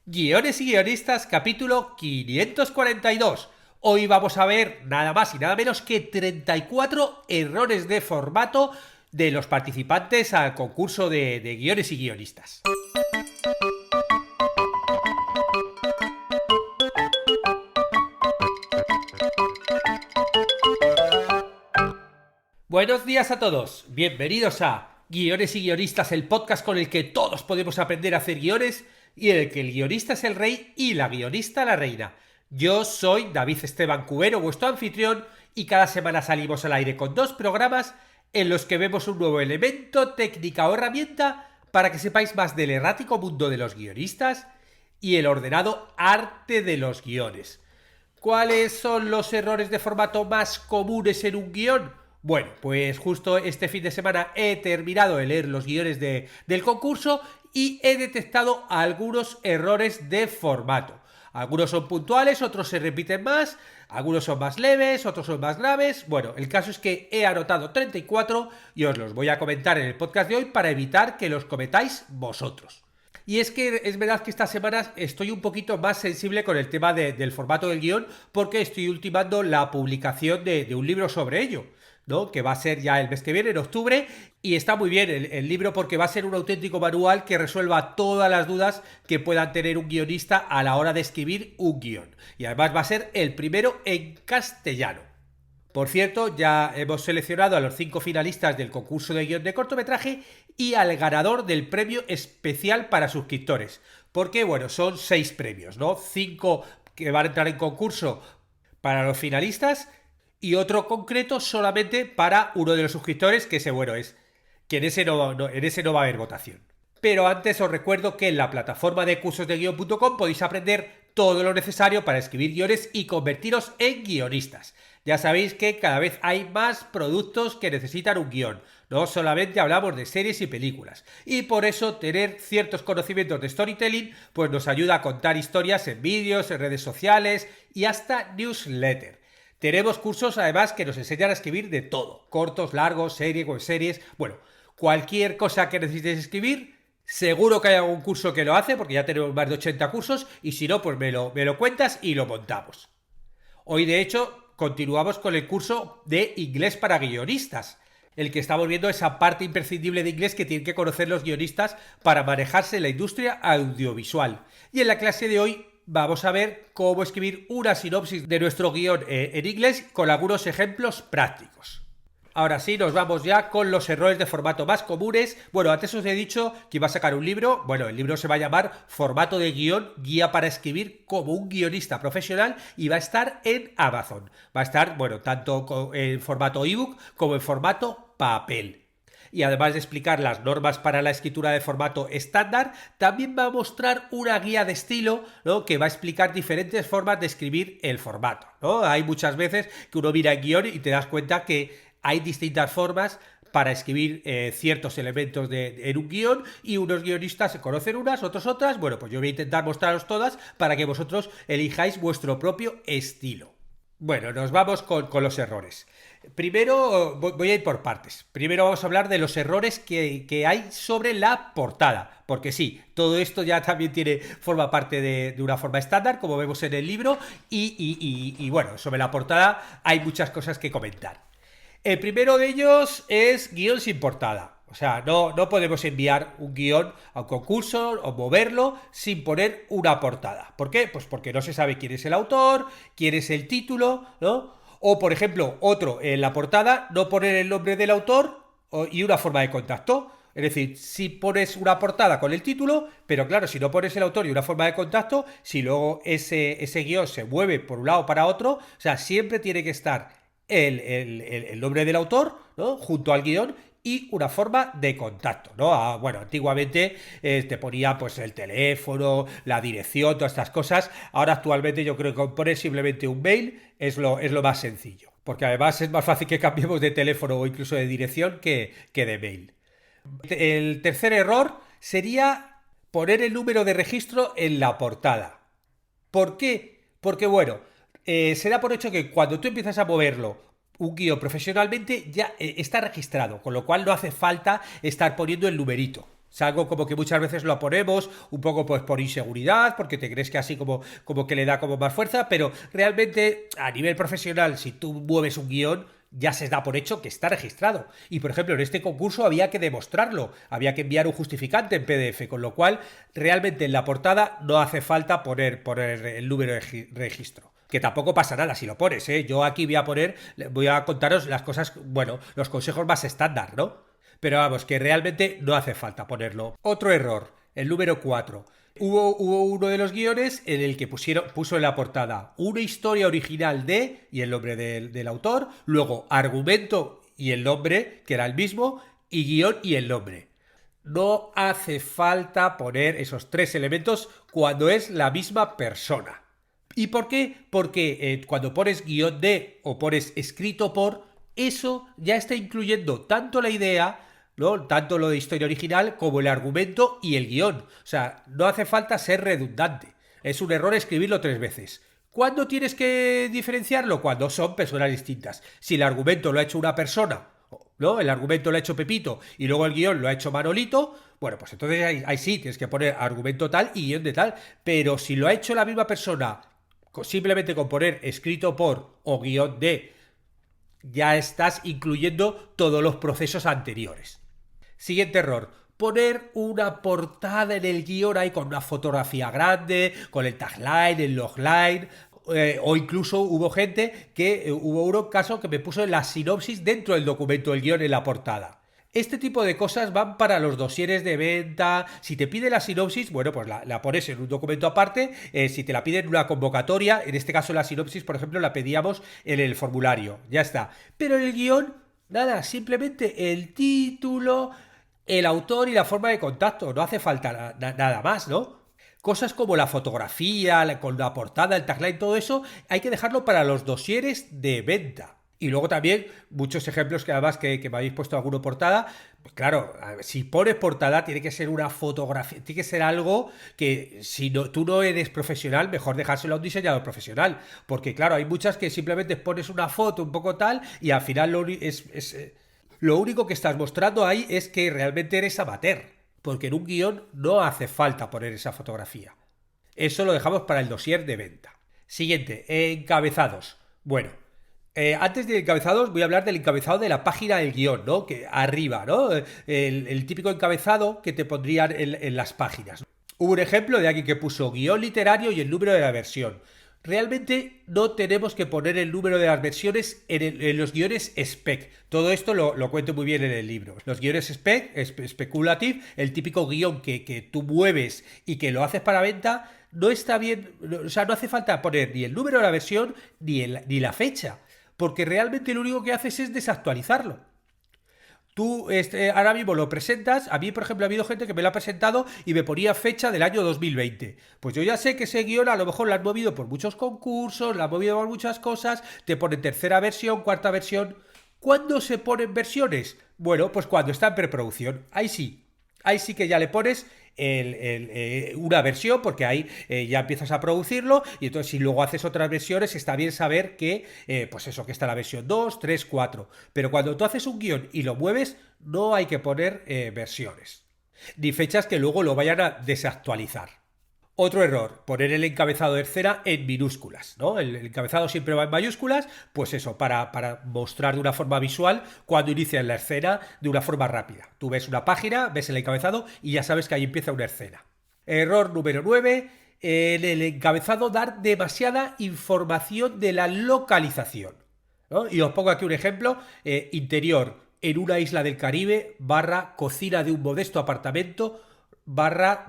Guiones y guionistas, capítulo 542. Hoy vamos a ver nada más y nada menos que 34 errores de formato de los participantes al concurso de guiones y guionistas. Buenos días a todos, bienvenidos a Guiones y Guionistas, el podcast con el que todos podemos aprender a hacer guiones y en el que el guionista es el rey y la guionista la reina. Yo soy David Esteban Cubero, vuestro anfitrión, y cada semana salimos al aire con 2 programas en los que vemos un nuevo elemento, técnica o herramienta para que sepáis más del errático mundo de los guionistas y el ordenado arte de los guiones. ¿Cuáles son los errores de formato más comunes en un guión? Bueno, pues justo este fin de semana he terminado de leer los guiones del concurso y he detectado algunos errores de formato. Algunos son puntuales, otros se repiten más, algunos son más leves, otros son más graves. Bueno, el caso es que he anotado 34 y os los voy a comentar en el podcast de hoy para evitar que los cometáis vosotros. Y es que es verdad que estas semanas estoy un poquito más sensible con el tema del formato del guión porque estoy ultimando la publicación de un libro sobre ello, ¿no? Que va a ser ya el mes que viene, en octubre, y está muy bien el libro porque va a ser un auténtico manual que resuelva todas las dudas que puedan tener un guionista a la hora de escribir un guión. Y además va a ser el primero en castellano. Por cierto, ya hemos seleccionado a los 5 finalistas del concurso de guión de cortometraje y al ganador del premio especial para suscriptores. Porque, bueno, son 6 premios, ¿no? 5 que van a entrar en concurso para los finalistas y otro concreto solamente para uno de los suscriptores, que ese, bueno, es que en ese no va a haber votación. Pero antes os recuerdo que en la plataforma de cursosdeguion.com podéis aprender todo lo necesario para escribir guiones y convertiros en guionistas. Ya sabéis que cada vez hay más productos que necesitan un guión. No solamente hablamos de series y películas. Y por eso tener ciertos conocimientos de storytelling pues nos ayuda a contar historias en vídeos, en redes sociales y hasta newsletter. Tenemos cursos además que nos enseñan a escribir de todo. Cortos, largos, series, webseries. Bueno, cualquier cosa que necesites escribir, seguro que hay algún curso que lo hace, porque ya tenemos más de 80 cursos, y si no, pues me lo cuentas y lo montamos. Hoy, de hecho, continuamos con el curso de inglés para guionistas, el que estamos viendo esa parte imprescindible de inglés que tienen que conocer los guionistas para manejarse en la industria audiovisual. Y en la clase de hoy vamos a ver cómo escribir una sinopsis de nuestro guión en inglés con algunos ejemplos prácticos. Ahora sí, nos vamos ya con los errores de formato más comunes. Bueno, antes os he dicho que iba a sacar un libro. Bueno, el libro se va a llamar Formato de guión, guía para escribir como un guionista profesional y va a estar en Amazon. Va a estar, bueno, tanto en formato ebook como en formato papel. Y además de explicar las normas para la escritura de formato estándar, también va a mostrar una guía de estilo, ¿no? Que va a explicar diferentes formas de escribir el formato, ¿no? Hay muchas veces que uno mira el guión y te das cuenta que hay distintas formas para escribir ciertos elementos en un guión y unos guionistas conocen unas, otros otras. Bueno, pues yo voy a intentar mostraros todas para que vosotros elijáis vuestro propio estilo. Bueno, nos vamos con los errores. Primero voy a ir por partes. Primero vamos a hablar de los errores que hay sobre la portada. Porque sí, todo esto ya también forma parte de una forma estándar, como vemos en el libro. Y bueno, sobre la portada hay muchas cosas que comentar. El primero de ellos es guión sin portada. O sea, no podemos enviar un guión a un concurso o moverlo sin poner una portada. ¿Por qué? Pues porque no se sabe quién es el autor, quién es el título, ¿no? O, por ejemplo, otro, en la portada, no poner el nombre del autor y una forma de contacto. Es decir, si pones una portada con el título, pero claro, si no pones el autor y una forma de contacto, si luego ese guión se mueve por un lado o para otro, o sea, siempre tiene que estar el nombre del autor, ¿no? Junto al guión y una forma de contacto, ¿no? Bueno, antiguamente te ponía pues el teléfono, la dirección, todas estas cosas. Ahora actualmente yo creo que con poner simplemente un mail es lo más sencillo. Porque además es más fácil que cambiemos de teléfono o incluso de dirección que de mail. El tercer error sería poner el número de registro en la portada. ¿Por qué? Porque bueno, se da por hecho que cuando tú empiezas a moverlo un guión profesionalmente ya está registrado, con lo cual no hace falta estar poniendo el numerito. Es algo como que muchas veces lo ponemos un poco pues por inseguridad, porque te crees que así como que le da como más fuerza, pero realmente a nivel profesional, si tú mueves un guión, ya se da por hecho que está registrado. Y por ejemplo, en este concurso había que demostrarlo, había que enviar un justificante en PDF, con lo cual realmente en la portada no hace falta poner el número de registro. Que tampoco pasa nada si lo pones, ¿eh? Yo aquí voy a contaros las cosas, bueno, los consejos más estándar, ¿no? Pero vamos, que realmente no hace falta ponerlo. Otro error, el número 4. Hubo uno de los guiones en el que puso en la portada una historia original de, y el nombre del autor, luego argumento y el nombre, que era el mismo, y guión y el nombre. No hace falta poner esos tres elementos cuando es la misma persona. ¿Y por qué? Porque cuando pones guión de o pones escrito por, eso ya está incluyendo tanto la idea, ¿no? Tanto lo de historia original como el argumento y el guión. O sea, no hace falta ser redundante. Es un error escribirlo tres veces. ¿Cuándo tienes que diferenciarlo? Cuando son personas distintas. Si el argumento lo ha hecho una persona, ¿no? El argumento lo ha hecho Pepito y luego el guión lo ha hecho Manolito, bueno, pues entonces ahí sí tienes que poner argumento tal y guión de tal. Pero si lo ha hecho la misma persona, simplemente con poner escrito por o guión de, ya estás incluyendo todos los procesos anteriores. Siguiente error. Poner una portada en el guión ahí con una fotografía grande, con el tagline, el logline, o incluso hubo gente hubo un caso que me puso la sinopsis dentro del documento del guión en la portada. Este tipo de cosas van para los dosieres de venta. Si te pide la sinopsis, bueno, pues la pones en un documento aparte. Si te la piden en una convocatoria, en este caso la sinopsis, por ejemplo, la pedíamos en el formulario. Ya está. Pero en el guión, nada, simplemente el título, el autor y la forma de contacto. No hace falta nada más, ¿no? Cosas como la fotografía, con la portada, el tagline, todo eso, hay que dejarlo para los dosieres de venta. Y luego también muchos ejemplos que además que me habéis puesto alguna portada. Pues claro, si pones portada tiene que ser una fotografía, tiene que ser algo que si no, tú no eres profesional, mejor dejárselo a un diseñador profesional. Porque claro, hay muchas que simplemente pones una foto un poco tal y al final lo único que estás mostrando ahí es que realmente eres amateur. Porque en un guión no hace falta poner esa fotografía. Eso lo dejamos para el dossier de venta. Siguiente, encabezados. Bueno, antes del encabezado voy a hablar del encabezado de la página del guión, ¿no? Que arriba, ¿no? El típico encabezado que te pondrían en las páginas. Hubo un ejemplo de alguien que puso guión literario y el número de la versión. Realmente no tenemos que poner el número de las versiones en los guiones spec. Todo esto lo cuento muy bien en el libro. Los guiones spec, speculative, el típico guión que tú mueves y que lo haces para venta, no está bien, o sea, no hace falta poner ni el número de la versión ni la fecha, porque realmente lo único que haces es desactualizarlo. Tú ahora mismo lo presentas. A mí, por ejemplo, ha habido gente que me lo ha presentado y me ponía fecha del año 2020. Pues yo ya sé que ese guión a lo mejor lo han movido por muchos concursos, lo han movido por muchas cosas, te ponen tercera versión, cuarta versión. ¿Cuándo se ponen versiones? Bueno, pues cuando está en preproducción. Ahí sí. Ahí sí que ya le pones una versión, porque ahí ya empiezas a producirlo, y entonces si luego haces otras versiones está bien saber que pues eso, que está la versión 2, 3, 4. Pero cuando tú haces un guión y lo mueves, no hay que poner versiones ni fechas que luego lo vayan a desactualizar. Otro error, poner el encabezado de escena en minúsculas, ¿no? El encabezado siempre va en mayúsculas, pues eso, para mostrar de una forma visual cuando inicias la escena de una forma rápida. Tú ves una página, ves el encabezado y ya sabes que ahí empieza una escena. Error número 9, en el encabezado dar demasiada información de la localización, ¿no? Y os pongo aquí un ejemplo, interior en una isla del Caribe, cocina de un modesto apartamento,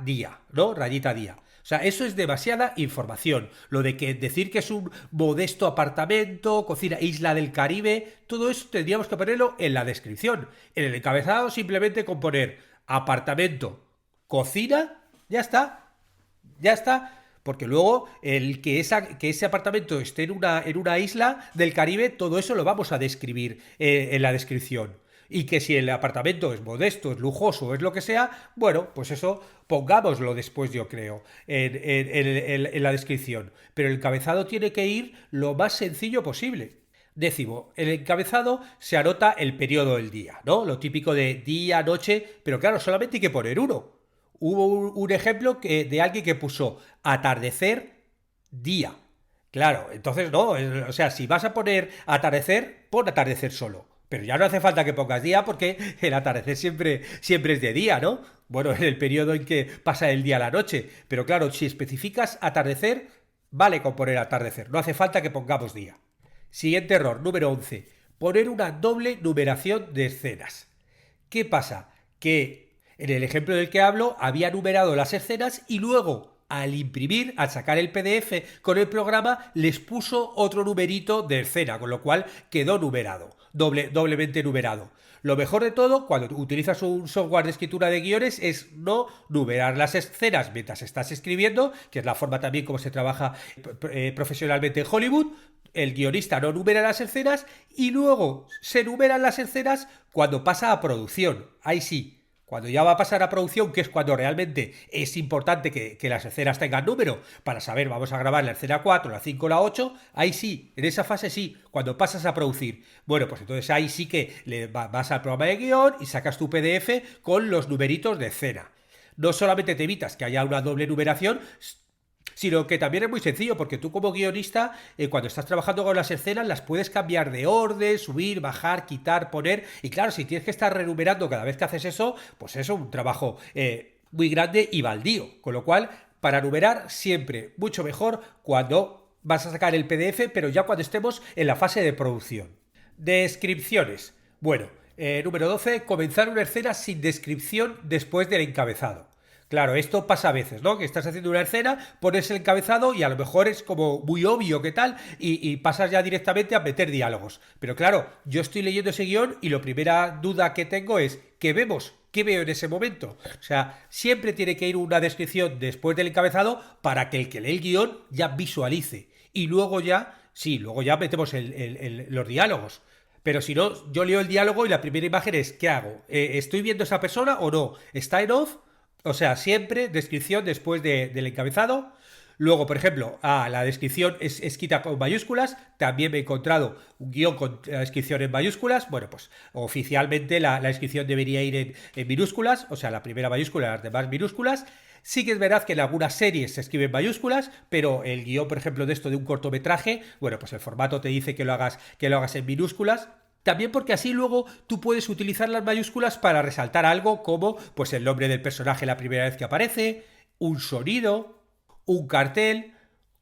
día, ¿no? Rayita día. O sea, eso es demasiada información. Lo de que decir que es un modesto apartamento, cocina, isla del Caribe, todo eso tendríamos que ponerlo en la descripción. En el encabezado simplemente con poner apartamento, cocina, ya está. Ya está. Porque luego que ese apartamento esté en una isla del Caribe, todo eso lo vamos a describir en la descripción. Y que si el apartamento es modesto, es lujoso, es lo que sea, bueno, pues eso pongámoslo después, yo creo, en la descripción. Pero el encabezado tiene que ir lo más sencillo posible. Décimo, en el encabezado se anota el periodo del día, ¿no? Lo típico de día, noche, pero claro, solamente hay que poner uno. Hubo un ejemplo de alguien que puso atardecer, día. Claro, entonces no, o sea, si vas a poner atardecer, pon atardecer solo. Pero ya no hace falta que pongas día porque el atardecer siempre es de día, ¿no? Bueno, en el periodo en que pasa el día a la noche. Pero claro, si especificas atardecer, vale con poner atardecer. No hace falta que pongamos día. Siguiente error, número 11. Poner una doble numeración de escenas. ¿Qué pasa? Que en el ejemplo del que hablo había numerado las escenas y luego al imprimir, al sacar el PDF con el programa, les puso otro numerito de escena, con lo cual quedó numerado, doblemente numerado. Lo mejor de todo, cuando utilizas un software de escritura de guiones, es no numerar las escenas mientras estás escribiendo, que es la forma también como se trabaja profesionalmente en Hollywood. El guionista no numera las escenas y luego se numeran las escenas cuando pasa a producción. Ahí sí, cuando ya va a pasar a producción, que es cuando realmente es importante que las escenas tengan número, para saber, vamos a grabar la escena 4, la 5, la 8, ahí sí, en esa fase sí, cuando pasas a producir. Bueno, pues entonces ahí sí que vas al programa de guión y sacas tu PDF con los numeritos de escena. No solamente te evitas que haya una doble numeración, sino que también es muy sencillo, porque tú como guionista, cuando estás trabajando con las escenas, las puedes cambiar de orden, subir, bajar, quitar, poner, y claro, si tienes que estar renumerando cada vez que haces eso, pues eso es un trabajo muy grande y baldío, con lo cual, para numerar siempre mucho mejor cuando vas a sacar el PDF, pero ya cuando estemos en la fase de producción. Descripciones. Bueno, número 12, comenzar una escena sin descripción después del encabezado. Claro, esto pasa a veces, ¿no? Que estás haciendo una escena, pones el encabezado y a lo mejor es como muy obvio que tal y pasas ya directamente a meter diálogos. Pero claro, yo estoy leyendo ese guión y la primera duda que tengo es, ¿qué vemos? ¿Qué veo en ese momento? O sea, siempre tiene que ir una descripción después del encabezado para que el que lee el guión ya visualice. Y luego ya, sí, luego ya metemos los diálogos. Pero si no, yo leo el diálogo y la primera imagen es, ¿qué hago? ¿Estoy viendo a esa persona o no? ¿Está en off? O sea, siempre descripción después del encabezado. Luego, por ejemplo, la descripción es escrita con mayúsculas. También me he encontrado un guión con la descripción en mayúsculas. Bueno, pues oficialmente la descripción debería ir en minúsculas. O sea, la primera mayúscula y las demás minúsculas. Sí que es verdad que en algunas series se escriben mayúsculas, pero el guión, por ejemplo, de esto de un cortometraje, bueno, pues el formato te dice que lo hagas en minúsculas. También porque así luego tú puedes utilizar las mayúsculas para resaltar algo como pues el nombre del personaje la primera vez que aparece, un sonido, un cartel,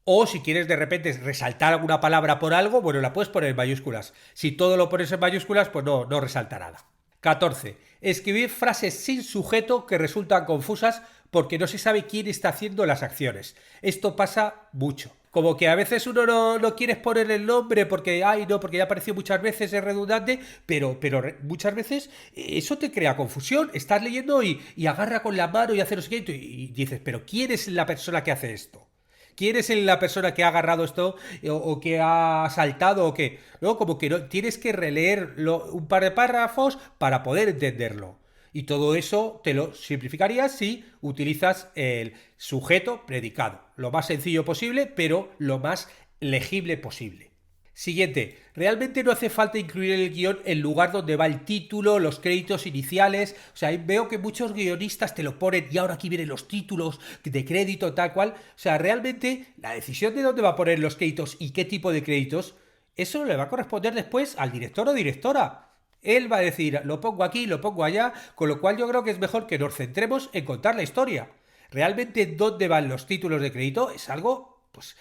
o si quieres de repente resaltar alguna palabra por algo, bueno, la puedes poner en mayúsculas. Si todo lo pones en mayúsculas, pues no resalta nada. 14. Escribir frases sin sujeto que resultan confusas porque no se sabe quién está haciendo las acciones. Esto pasa mucho. Como que a veces uno no quiere poner el nombre porque, ay, no, porque ya apareció muchas veces, es redundante, pero muchas veces eso te crea confusión. Estás leyendo y agarra con la mano y hace no sé qué, y dices, pero ¿quién es la persona que hace esto? ¿Quién es la persona que ha agarrado esto o que ha saltado o qué? ¿No? Como que no, tienes que releer un par de párrafos para poder entenderlo. Y todo eso te lo simplificarías si utilizas el sujeto predicado. Lo más sencillo posible, pero lo más legible posible. Siguiente, realmente no hace falta incluir el guión el lugar donde va el título, los créditos iniciales. O sea, veo que muchos guionistas te lo ponen y ahora aquí vienen los títulos de crédito, tal cual. O sea, realmente la decisión de dónde va a poner los créditos y qué tipo de créditos, eso le va a corresponder después al director o directora. Él va a decir, lo pongo aquí, lo pongo allá, con lo cual yo creo que es mejor que nos centremos en contar la historia. Realmente dónde van los títulos de crédito es algo, pues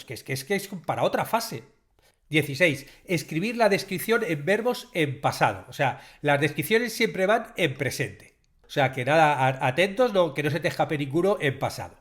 que es para otra fase. 16. Escribir la descripción en verbos en pasado. O sea, las descripciones siempre van en presente. O sea, que nada, atentos, que no se te escape ninguno en pasado.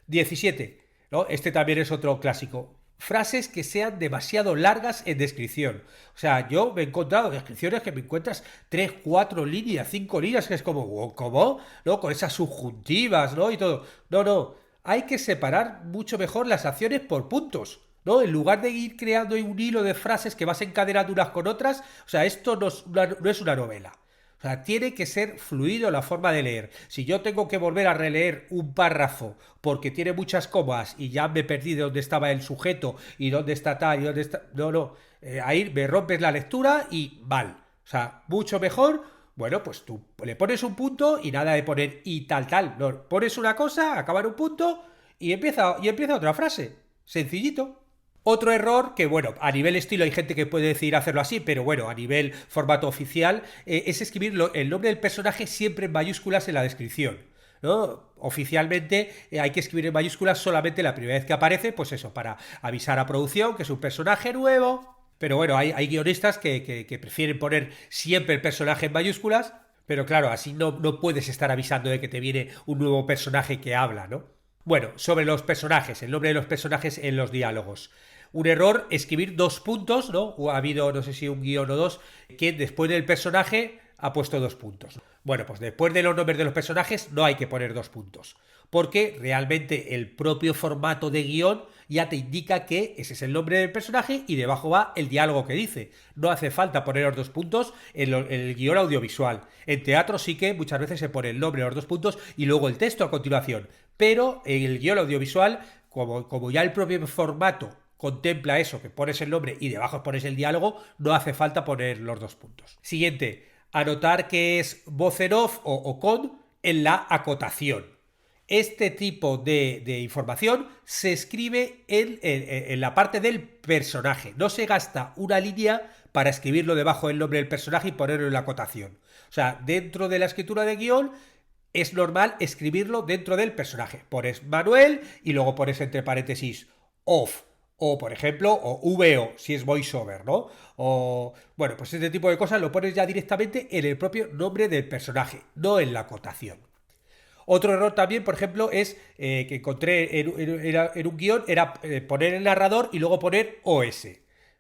17. ¿No? Este también es otro clásico. Frases que sean demasiado largas en descripción. O sea, yo me he encontrado descripciones que me encuentras 3, 4 líneas, 5 líneas, que es como, ¿cómo? ¿No? Con esas subjuntivas, ¿no? Y todo. No. Hay que separar mucho mejor las acciones por puntos. ¿No? En lugar de ir creando un hilo de frases que vas encadenando unas con otras, o sea, esto no es una novela. O sea, tiene que ser fluido la forma de leer. Si yo tengo que volver a releer un párrafo porque tiene muchas comas y ya me perdí de dónde estaba el sujeto y dónde está tal y dónde está... No. ahí me rompes la lectura y mal. O sea, mucho mejor. Bueno, pues tú le pones un punto y nada de poner y tal, tal. No, pones una cosa, acaba en un punto y empieza otra frase. Sencillito. Otro error que, bueno, a nivel estilo hay gente que puede decir hacerlo así, pero bueno, a nivel formato oficial, es escribir el nombre del personaje siempre en mayúsculas en la descripción, ¿no? Oficialmente hay que escribir en mayúsculas solamente la primera vez que aparece, pues eso, para avisar a producción que es un personaje nuevo. Pero bueno, hay guionistas que prefieren poner siempre el personaje en mayúsculas, pero claro, así no puedes estar avisando de que te viene un nuevo personaje que habla, ¿no? Bueno, sobre los personajes, el nombre de los personajes en los diálogos. Un error, escribir dos puntos, ¿no? O ha habido, no sé si un guión o dos, que después del personaje ha puesto dos puntos. Bueno, pues después de los nombres de los personajes no hay que poner dos puntos, porque realmente el propio formato de guión ya te indica que ese es el nombre del personaje y debajo va el diálogo que dice. No hace falta poner los dos puntos en el guión audiovisual. En teatro sí que muchas veces se pone el nombre, los dos puntos y luego el texto a continuación. Pero en el guión audiovisual, como ya el propio formato contempla eso, que pones el nombre y debajo pones el diálogo, no hace falta poner los dos puntos. Siguiente, anotar que es voz en off o con en la acotación. Este tipo de información se escribe en la parte del personaje. No se gasta una línea para escribirlo debajo del nombre del personaje y ponerlo en la acotación. O sea, dentro de la escritura de guión es normal escribirlo dentro del personaje. Pones Manuel y luego pones entre paréntesis off. O, por ejemplo, o VO, si es voiceover, ¿no? O, bueno, pues este tipo de cosas lo pones ya directamente en el propio nombre del personaje, no en la acotación. Otro error también, por ejemplo, es que encontré en un guión, era poner el narrador y luego poner OS,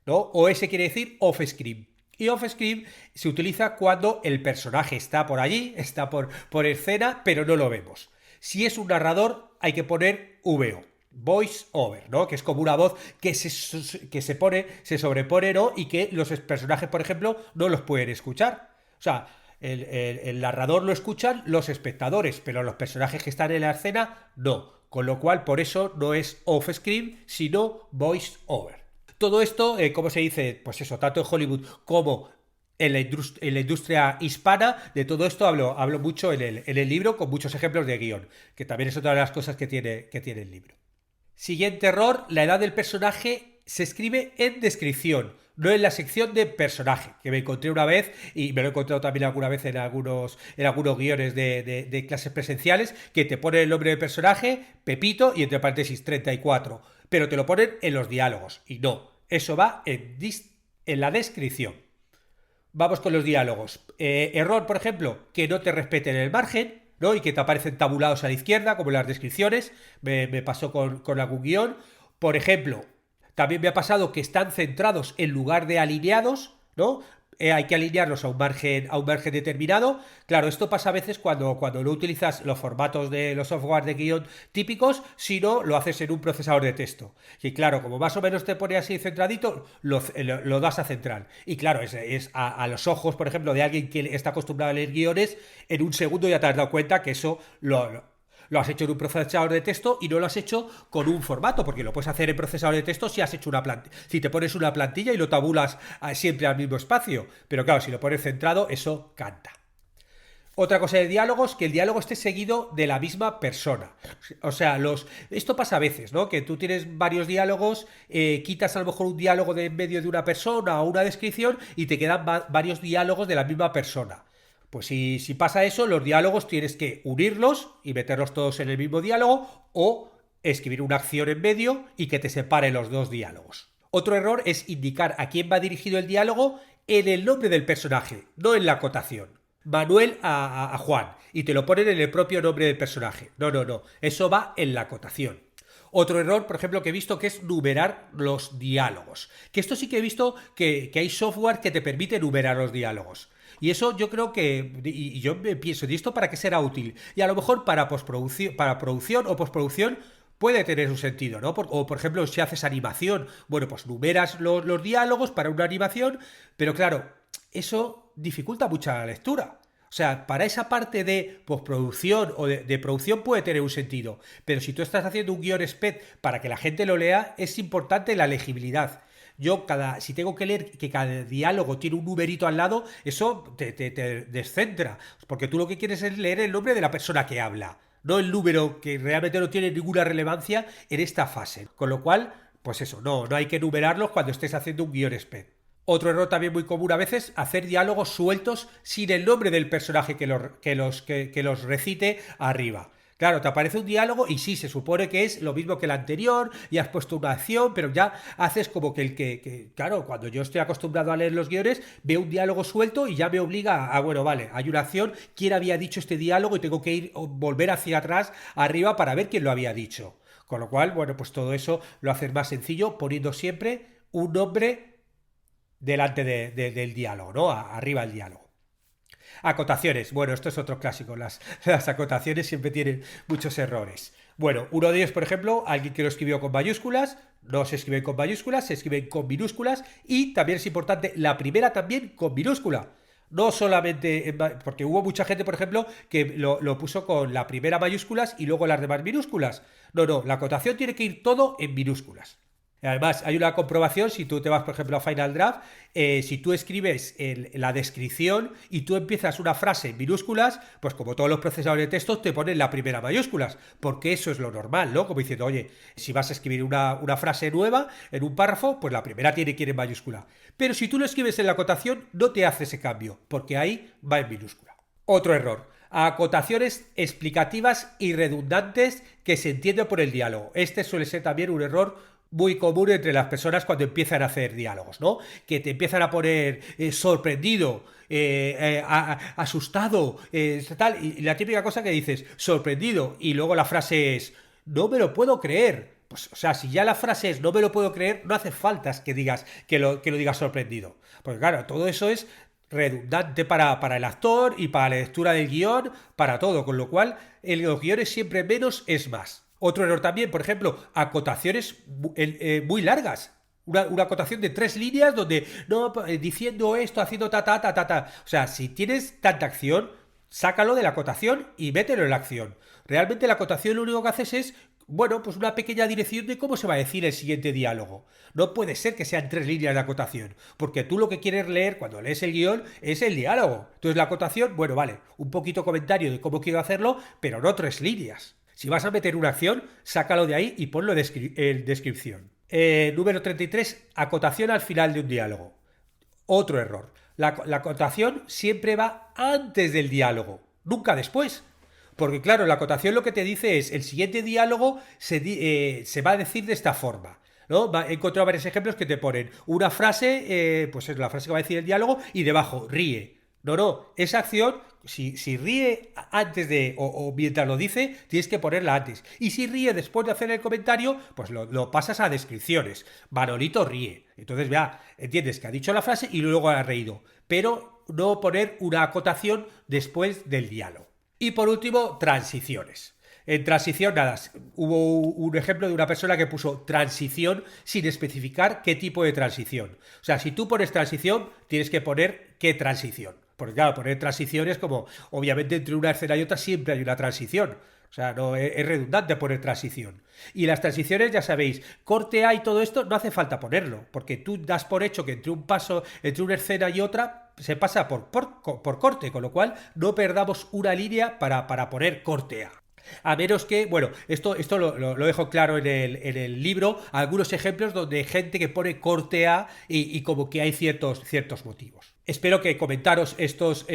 ¿no? OS quiere decir off-screen. Y off-screen se utiliza cuando el personaje está por allí, está por escena, pero no lo vemos. Si es un narrador, hay que poner VO. Voice over, ¿no? Que es como una voz se sobrepone, ¿no? Y que los personajes, por ejemplo, no los pueden escuchar. O sea, el narrador lo escuchan los espectadores, pero los personajes que están en la escena no. Con lo cual, por eso no es off-screen, sino voice over. Todo esto, ¿cómo se dice? Pues eso, tanto en Hollywood como en la industria hispana, de todo esto hablo mucho en el libro, con muchos ejemplos de guión, que también es otra de las cosas que tiene el libro. Siguiente error, la edad del personaje se escribe en descripción, no en la sección de personaje, que me encontré una vez y me lo he encontrado también alguna vez en algunos guiones de clases presenciales, que te ponen el nombre del personaje, Pepito, y entre paréntesis 34, pero te lo ponen en los diálogos, y no, eso va en la descripción. Vamos con los diálogos. Error, por ejemplo, que no te respeten el margen, ¿no? Y que te aparecen tabulados a la izquierda, como en las descripciones. Me pasó con algún guión. Por ejemplo, también me ha pasado que están centrados en lugar de alineados, ¿no? Hay que alinearlos a un margen determinado. Claro, esto pasa a veces cuando no utilizas los formatos de los software de guión típicos, sino lo haces en un procesador de texto. Y claro, como más o menos te pone así centradito, lo das a central. Y claro, es a los ojos, por ejemplo, de alguien que está acostumbrado a leer guiones, en un segundo ya te has dado cuenta que eso lo has hecho en un procesador de texto y no lo has hecho con un formato, porque lo puedes hacer en procesador de texto si has hecho una plantilla, si te pones una plantilla y lo tabulas siempre al mismo espacio, pero claro, si lo pones centrado, eso canta. Otra cosa de diálogos, que el diálogo esté seguido de la misma persona. O sea, esto pasa a veces, ¿no? Que tú tienes varios diálogos, quitas a lo mejor un diálogo de en medio de una persona o una descripción y te quedan varios diálogos de la misma persona. Pues si pasa eso, los diálogos tienes que unirlos y meterlos todos en el mismo diálogo o escribir una acción en medio y que te separe los dos diálogos. Otro error es indicar a quién va dirigido el diálogo en el nombre del personaje, no en la acotación. Manuel a Juan y te lo ponen en el propio nombre del personaje. No, eso va en la acotación. Otro error, por ejemplo, que he visto, que es numerar los diálogos. Que esto sí que he visto que hay software que te permite numerar los diálogos. Y eso yo creo que, y yo me pienso, ¿y esto para qué será útil? Y a lo mejor para producción o postproducción puede tener un sentido, ¿no? O por ejemplo, si haces animación, bueno, pues numeras los diálogos para una animación, pero claro, eso dificulta mucho la lectura. O sea, para esa parte de postproducción o de producción puede tener un sentido, pero si tú estás haciendo un guión sped para que la gente lo lea, es importante la legibilidad. Si tengo que leer que cada diálogo tiene un numerito al lado, eso te descentra, porque tú lo que quieres es leer el nombre de la persona que habla, no el número, que realmente no tiene ninguna relevancia en esta fase. Con lo cual, pues eso, no hay que numerarlos cuando estés haciendo un guión sped. Otro error también muy común a veces, hacer diálogos sueltos sin el nombre del personaje que los recite arriba. Claro, te aparece un diálogo y sí, se supone que es lo mismo que el anterior y has puesto una acción, pero ya haces como que claro, cuando yo estoy acostumbrado a leer los guiones, veo un diálogo suelto y ya me obliga bueno, vale, hay una acción, quién había dicho este diálogo y tengo que volver hacia atrás, arriba, para ver quién lo había dicho. Con lo cual, bueno, pues todo eso lo haces más sencillo poniendo siempre un nombre delante del diálogo, ¿no? Arriba el diálogo. Acotaciones. Bueno, esto es otro clásico. Las acotaciones siempre tienen muchos errores. Bueno, uno de ellos, por ejemplo, alguien que lo escribió con mayúsculas, no se escriben con mayúsculas, se escriben con minúsculas, y también es importante, la primera también con minúscula. No solamente, porque hubo mucha gente, por ejemplo, que lo puso con la primera mayúsculas y luego las demás minúsculas. No, la acotación tiene que ir todo en minúsculas. Además, hay una comprobación, si tú te vas, por ejemplo, a Final Draft, si tú escribes la descripción y tú empiezas una frase en minúsculas, pues como todos los procesadores de texto te ponen la primera mayúsculas, porque eso es lo normal, ¿no? Como diciendo, oye, si vas a escribir una frase nueva en un párrafo, pues la primera tiene que ir en mayúscula. Pero si tú lo escribes en la acotación, no te hace ese cambio, porque ahí va en minúscula. Otro error. Acotaciones explicativas y redundantes que se entienden por el diálogo. Este suele ser también un error muy común entre las personas cuando empiezan a hacer diálogos, ¿no? Que te empiezan a poner sorprendido, asustado, tal, y la típica cosa que dices, sorprendido, y luego la frase es, no me lo puedo creer. Pues, o sea, si ya la frase es no me lo puedo creer, no hace falta que digas que lo digas sorprendido. Porque claro, todo eso es redundante para el actor y para la lectura del guión, para todo, con lo cual en los guiones siempre menos es más. Otro error también, por ejemplo, acotaciones muy largas. Una acotación de 3 líneas donde, no, diciendo esto, haciendo ta. O sea, si tienes tanta acción, sácalo de la acotación y mételo en la acción. Realmente la acotación lo único que haces es, bueno, pues una pequeña dirección de cómo se va a decir el siguiente diálogo. No puede ser que sean 3 líneas de acotación, porque tú lo que quieres leer cuando lees el guión es el diálogo. Entonces la acotación, bueno, vale, un poquito comentario de cómo quiero hacerlo, pero no 3 líneas. Si vas a meter una acción, sácalo de ahí y ponlo en descripción. Número 33, acotación al final de un diálogo. Otro error. La acotación siempre va antes del diálogo, nunca después. Porque claro, la acotación lo que te dice es, el siguiente diálogo se va a decir de esta forma. ¿No? He encontrado varios ejemplos que te ponen una frase, pues es la frase que va a decir el diálogo, y debajo, ríe. No, esa acción, si ríe antes de o mientras lo dice, tienes que ponerla antes. Y si ríe después de hacer el comentario, pues lo pasas a descripciones. Manolito ríe. Entonces ya entiendes que ha dicho la frase y luego ha reído. Pero no poner una acotación después del diálogo. Y por último, transiciones. En transición, nada, hubo un ejemplo de una persona que puso transición sin especificar qué tipo de transición. O sea, si tú pones transición, tienes que poner qué transición. Porque claro, poner transición es como, obviamente entre una escena y otra siempre hay una transición. O sea, no es redundante poner transición. Y las transiciones, ya sabéis, corte A y todo esto, no hace falta ponerlo, porque tú das por hecho que entre un paso, entre una escena y otra, se pasa por corte, con lo cual no perdamos una línea para poner corte A. A menos que, bueno, esto lo dejo claro en el libro, algunos ejemplos donde hay gente que pone corte A y como que hay ciertos motivos. Espero que comentaros estos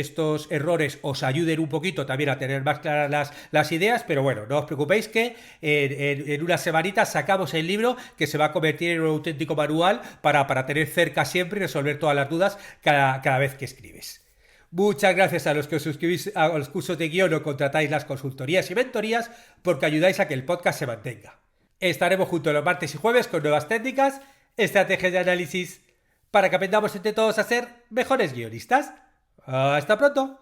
errores os ayuden un poquito también a tener más claras las ideas, pero bueno, no os preocupéis que en unas semanitas sacamos el libro que se va a convertir en un auténtico manual para tener cerca siempre y resolver todas las dudas cada vez que escribes. Muchas gracias a los que os suscribís a los cursos de guión o contratáis las consultorías y mentorías porque ayudáis a que el podcast se mantenga. Estaremos juntos los martes y jueves con nuevas técnicas, estrategias de análisis, para que aprendamos entre todos a ser mejores guionistas. ¡Hasta pronto!